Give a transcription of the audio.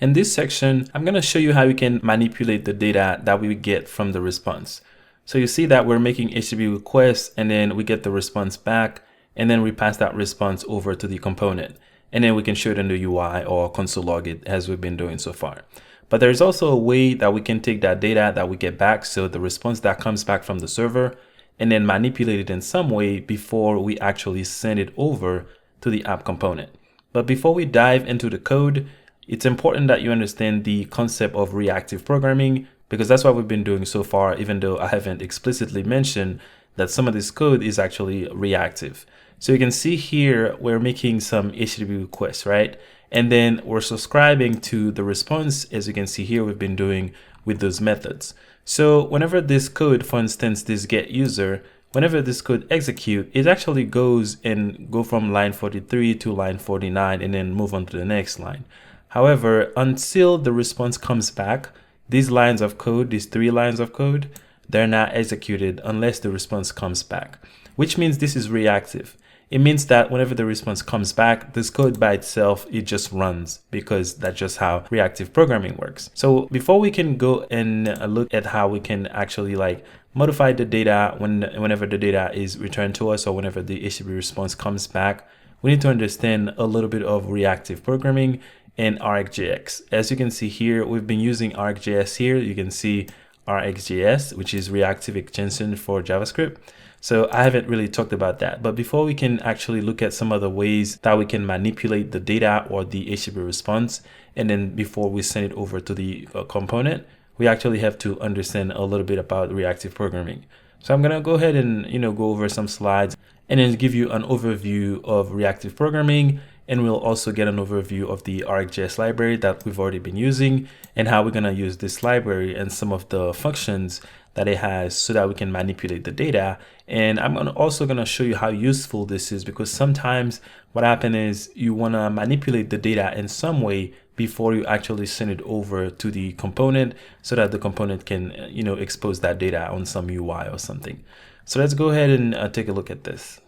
In this section, I'm going to show you how we can manipulate the data that we get from the response. So you see that we're making HTTP requests and then we get the response back and then we pass that response over to the component. And then we can show it in the UI or console log it as we've been doing so far. But there's also a way that we can take that data that we get back, so the response that comes back from the server, and then manipulate it in some way before we actually send it over to the app component. But before we dive into the code, it's important that you understand the concept of reactive programming, because that's what we've been doing so far, even though I haven't explicitly mentioned that some of this code is actually reactive. So you can see here, we're making some HTTP requests, right? And then we're subscribing to the response, as you can see here, we've been doing with those methods. So whenever this code, for instance, this get user, whenever this code execute, it actually goes and go from line 43 to line 49 and then move on to the next line. However, until the response comes back, these lines of code, these 3 lines of code, they're not executed unless the response comes back, which means this is reactive. It means that whenever the response comes back, this code by itself, it just runs, because that's just how reactive programming works. So before we can go and look at how we can actually like modify the data whenever the data is returned to us or whenever the HTTP response comes back, we need to understand a little bit of reactive programming and RxJS. As you can see here, we've been using RxJS here. You can see RxJS, which is reactive extension for JavaScript. So I haven't really talked about that. But before we can actually look at some of the ways that we can manipulate the data or the HTTP response, and then before we send it over to the component, we actually have to understand a little bit about reactive programming. So I'm gonna go ahead and go over some slides and then give you an overview of reactive programming, and we'll also get an overview of the RxJS library that we've already been using and how we're gonna use this library and some of the functions that it has so that we can manipulate the data. And I'm also gonna show you how useful this is, because sometimes what happens is you wanna manipulate the data in some way before you actually send it over to the component so that the component can expose that data on some UI or something. So let's go ahead and take a look at this.